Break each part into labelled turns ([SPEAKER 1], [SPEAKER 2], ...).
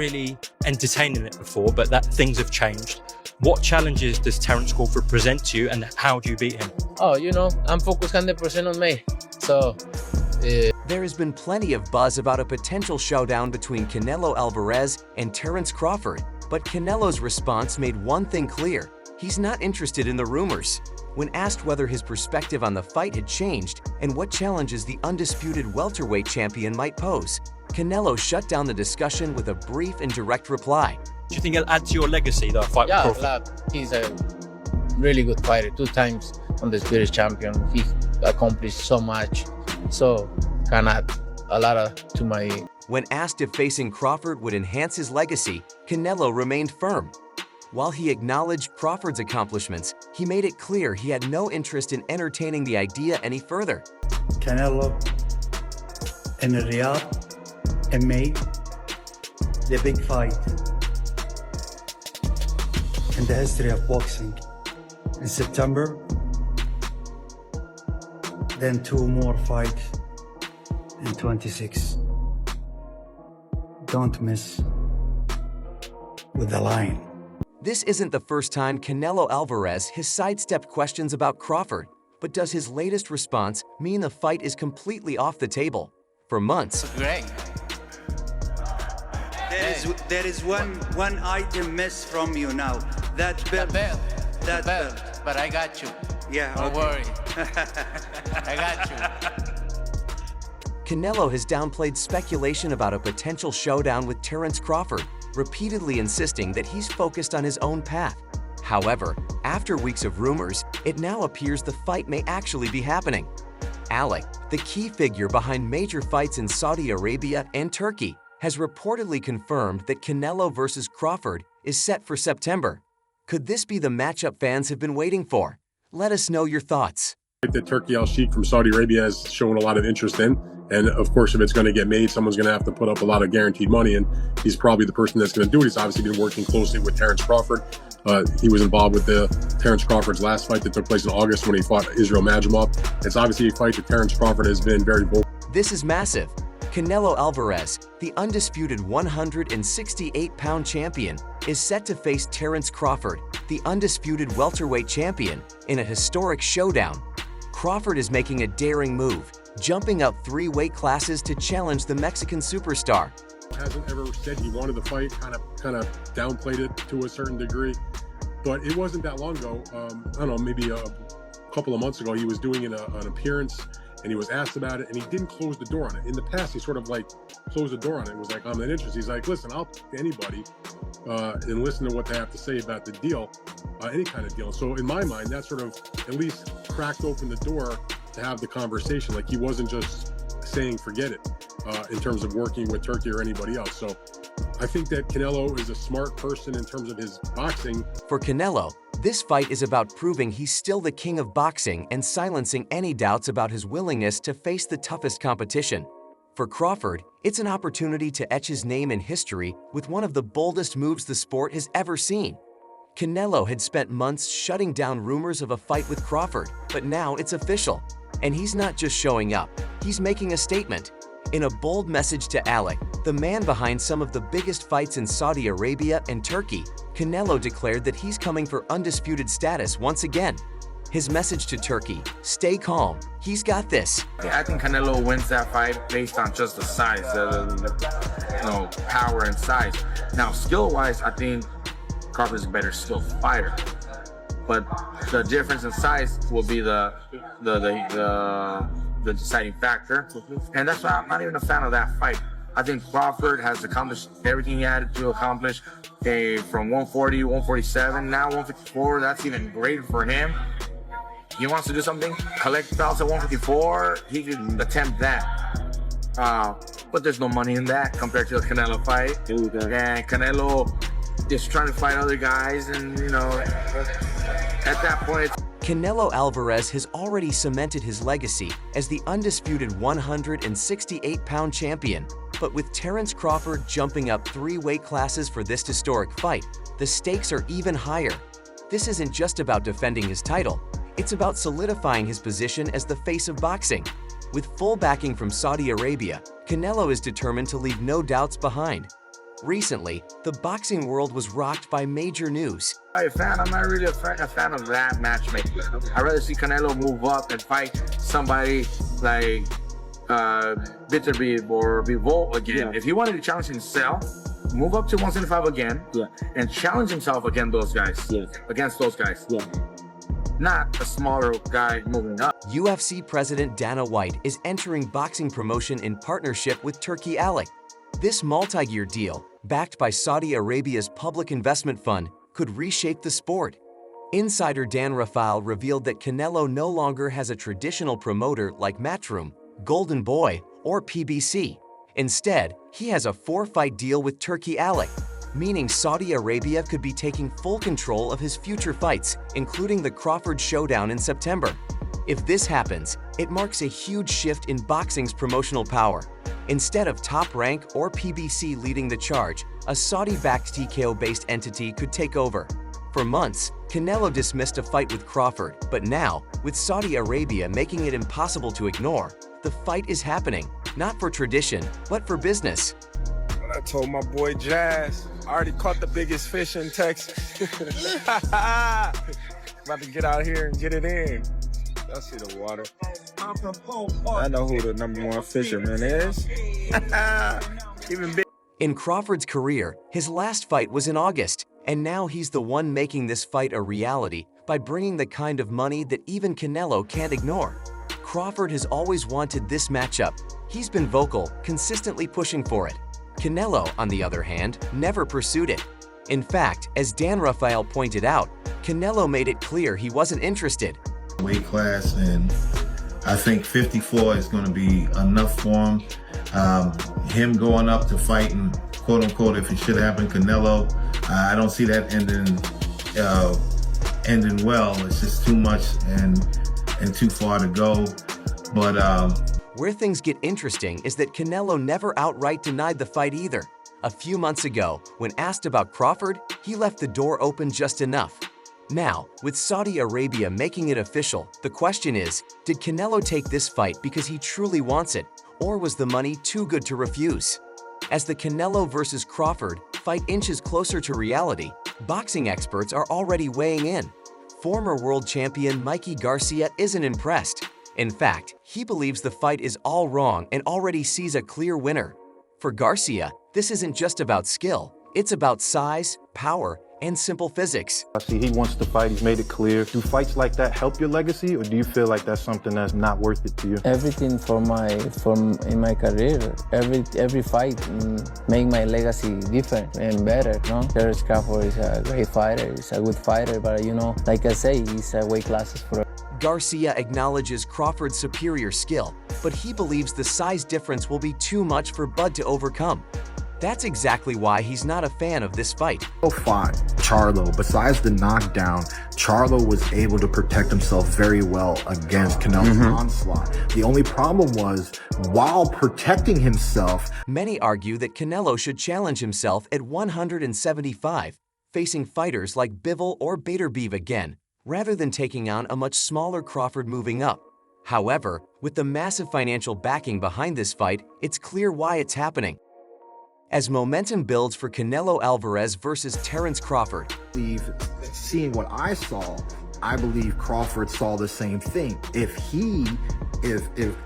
[SPEAKER 1] really entertaining it before, but that things have changed. What challenges does Terence Crawford present to you, and how do you beat him?
[SPEAKER 2] Oh, I'm focused 100% on me. So,
[SPEAKER 3] There has been plenty of buzz about a potential showdown between Canelo Alvarez and Terence Crawford, but Canelo's response made one thing clear: he's not interested in the rumors. When asked whether his perspective on the fight had changed and what challenges the undisputed welterweight champion might pose, Canelo shut down the discussion with a brief and direct reply.
[SPEAKER 1] Do you think it'll add to your legacy, the fight with Crawford?
[SPEAKER 2] yeah, he's a really good fighter. 2 times undisputed champion. He accomplished so much. So, can add a lot to my...
[SPEAKER 3] When asked if facing Crawford would enhance his legacy, Canelo remained firm. While he acknowledged Crawford's accomplishments, he made it clear he had no interest in entertaining the idea any further.
[SPEAKER 4] Canelo in Riyadh and made the big fight in the history of boxing in September, then 2 more fights in 26. Don't miss with the line.
[SPEAKER 3] This isn't the first time Canelo Alvarez has sidestepped questions about Crawford, but does his latest response mean the fight is completely off the table? For months,
[SPEAKER 2] Great.
[SPEAKER 5] There is one item missed from you now. That belt.
[SPEAKER 2] That belt. But I got you.
[SPEAKER 5] Yeah.
[SPEAKER 2] Don't worry. I got you.
[SPEAKER 3] Canelo has downplayed speculation about a potential showdown with Terence Crawford, repeatedly insisting that he's focused on his own path. However, after weeks of rumors, it now appears the fight may actually be happening. Alec, the key figure behind major fights in Saudi Arabia and Turkey, has reportedly confirmed that Canelo versus Crawford is set for September. Could this be the matchup fans have been waiting for? Let us know your thoughts.
[SPEAKER 6] That Turkey Al-Sheikh from Saudi Arabia has shown a lot of interest in. And of course, if it's going to get made, someone's going to have to put up a lot of guaranteed money, and he's probably the person that's going to do it. He's obviously been working closely with Terence Crawford. He was involved with Terence Crawford's last fight that took place in August when he fought Israel Madrimov. It's obviously a fight that Terence Crawford has been very vocal.
[SPEAKER 3] This is massive. Canelo Alvarez, the undisputed 168-pound champion, is set to face Terence Crawford, the undisputed welterweight champion, in a historic showdown. Crawford is making a daring move, jumping up 3 weight classes to challenge the Mexican superstar.
[SPEAKER 6] Hasn't ever said he wanted to fight, kind of downplayed it to a certain degree. But it wasn't that long ago, I don't know, maybe a couple of months ago, he was doing an appearance and he was asked about it and he didn't close the door on it. In the past, he sort of like closed the door on it. It was like, I'm not interested. He's like, listen, I'll talk to anybody and listen to what they have to say about the deal, any kind of deal. So in my mind, that sort of at least cracked open the door to have the conversation. Like he wasn't just saying forget it in terms of working with Turkey or anybody else. So I think that Canelo is a smart person in terms of his boxing.
[SPEAKER 3] For Canelo, this fight is about proving he's still the king of boxing and silencing any doubts about his willingness to face the toughest competition. For Crawford, it's an opportunity to etch his name in history with one of the boldest moves the sport has ever seen. Canelo had spent months shutting down rumors of a fight with Crawford, but now it's official. And he's not just showing up, he's making a statement. In a bold message to Alec, the man behind some of the biggest fights in Saudi Arabia and Turkey, Canelo declared that he's coming for undisputed status once again. His message to Turkey: stay calm, he's got this.
[SPEAKER 7] I think Canelo wins that fight based on just the size, power and size. Now, skill-wise, I think Crawford's a better skill fighter, but the difference in size will be the deciding factor, and that's why I'm not even a fan of that fight. I think Crawford has accomplished everything he had to accomplish. From 140, 147, now 154. That's even greater for him. He wants to do something, collect belts at 154. He can attempt that. But there's no money in that compared to the Canelo fight. And Canelo is trying to fight other guys, and at that point,
[SPEAKER 3] Canelo Alvarez has already cemented his legacy as the undisputed 168-pound champion. But with Terence Crawford jumping up 3 weight classes for this historic fight, the stakes are even higher. This isn't just about defending his title, it's about solidifying his position as the face of boxing. With full backing from Saudi Arabia, Canelo is determined to leave no doubts behind. Recently, the boxing world was rocked by major news.
[SPEAKER 7] I'm not really a fan of that matchmaking. I'd rather see Canelo move up and fight somebody like Bitterbeef or Bivol again. If he wanted to challenge himself, move up to 175 again and challenge himself against those guys. Not a smaller guy moving up.
[SPEAKER 3] UFC President Dana White is entering boxing promotion in partnership with Turki Alek. This multi-year deal, backed by Saudi Arabia's public investment fund, could reshape the sport. Insider Dan Rafael revealed that Canelo no longer has a traditional promoter like Matchroom, Golden Boy, or PBC. Instead, he has a 4-fight deal with Turki Alek, meaning Saudi Arabia could be taking full control of his future fights, including the Crawford showdown in September. If this happens, it marks a huge shift in boxing's promotional power. Instead of Top Rank or PBC leading the charge, a Saudi-backed TKO-based entity could take over. For months, Canelo dismissed a fight with Crawford, but now, with Saudi Arabia making it impossible to ignore, the fight is happening, not for tradition, but for business.
[SPEAKER 8] I told my boy Jazz, I already caught the biggest fish in Texas. About to get out here and get it in. I see the water. I know who the #1 fisherman is. Even big.
[SPEAKER 3] In Crawford's career, his last fight was in August, and now he's the one making this fight a reality by bringing the kind of money that even Canelo can't ignore. Crawford has always wanted this matchup. He's been vocal, consistently pushing for it. Canelo, on the other hand, never pursued it. In fact, as Dan Rafael pointed out, Canelo made it clear he wasn't interested.
[SPEAKER 9] Weight class, and I think 54 is going to be enough for him. Him going up to fighting, quote unquote, if it should happen, Canelo, I don't see that ending well. It's just too much and too far to go. But
[SPEAKER 3] where things get interesting is that Canelo never outright denied the fight either. A few months ago, when asked about Crawford, he left the door open just enough. Now, with Saudi Arabia making it official, the question is, did Canelo take this fight because he truly wants it, or was the money too good to refuse? As the Canelo versus Crawford fight inches closer to reality, boxing experts are already weighing in. Former world champion Mikey Garcia isn't impressed. In fact, he believes the fight is all wrong and already sees a clear winner. For Garcia, this isn't just about skill, it's about size, power, and simple physics.
[SPEAKER 10] I see he wants to fight, he's made it clear. Do fights like that help your legacy, or do you feel like that's something that's not worth it to you?
[SPEAKER 2] Everything in my career, every fight make my legacy different and better, no? Terence Crawford is a great fighter, he's a good fighter, but like I say, he's a weight classes for.
[SPEAKER 3] Garcia acknowledges Crawford's superior skill, but he believes the size difference will be too much for Bud to overcome. That's exactly why he's not a fan of this fight.
[SPEAKER 11] Fought Charlo. Besides the knockdown, Charlo was able to protect himself very well against Canelo's onslaught. The only problem was, while protecting himself,
[SPEAKER 3] many argue that Canelo should challenge himself at 175, facing fighters like Bivol or Bitterbeef again, rather than taking on a much smaller Crawford moving up. However, with the massive financial backing behind this fight, it's clear why it's happening. As momentum builds for Canelo Alvarez versus Terence Crawford.
[SPEAKER 11] Seeing what I saw, I believe Crawford saw the same thing. If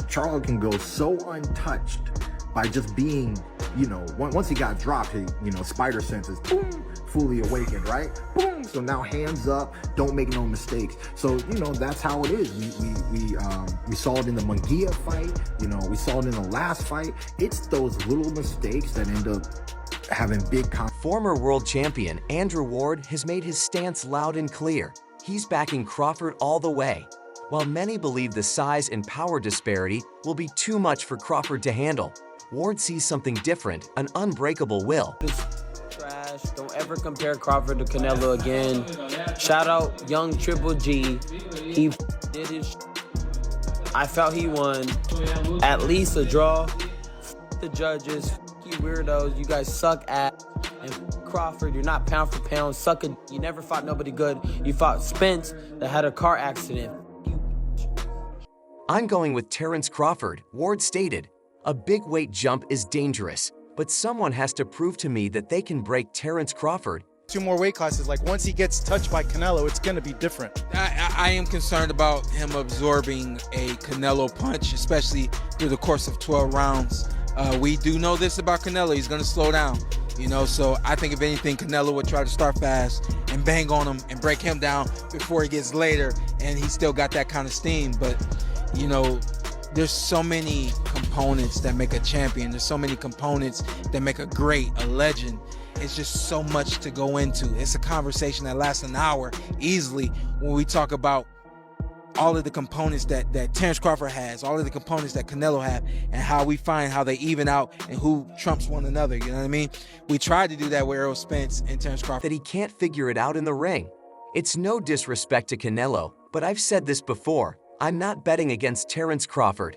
[SPEAKER 11] Charlo can go so untouched by just being, once he got dropped, spider senses, boom, fully awakened, right? Boom. So now hands up, don't make no mistakes. So that's how it is. We saw it in the Munguia fight. We saw it in the last fight. It's those little mistakes that end up having big.
[SPEAKER 3] Former world champion Andrew Ward has made his stance loud and clear. He's backing Crawford all the way. While many believe the size and power disparity will be too much for Crawford to handle, Ward sees something different, an unbreakable will.
[SPEAKER 12] Trash. Don't ever compare Crawford to Canelo again. Shout out young Triple G. He did his. I felt he won. At least a draw. The judges, you weirdos, you guys suck at. And Crawford, you're not pound for pound. You never fought nobody good. You fought Spence that had a car accident.
[SPEAKER 3] I'm going with Terence Crawford, Ward stated. A big weight jump is dangerous. but someone has to prove to me that they can break Terence Crawford.
[SPEAKER 13] 2 more weight classes. Like, once he gets touched by Canelo, it's going to be different.
[SPEAKER 14] I am concerned about him absorbing a Canelo punch, especially through the course of 12 rounds. We do know this about Canelo. He's going to slow down, you know, so I think if anything, Canelo would try to start fast and bang on him and break him down before he gets later, and he still got that kind of steam. But, you know, there's so many components that make a champion. There's so many components that make a great, a legend. It's just so much to go into. It's a conversation that lasts an hour easily when we talk about all of the components that Terence Crawford has, all of the components that Canelo have, and how we find how they even out and who trumps one another, you know what I mean? We tried to do that with Errol Spence and Terence Crawford.
[SPEAKER 3] That he can't figure it out in the ring. It's no disrespect to Canelo, but I've said this before. I'm not betting against Terence Crawford.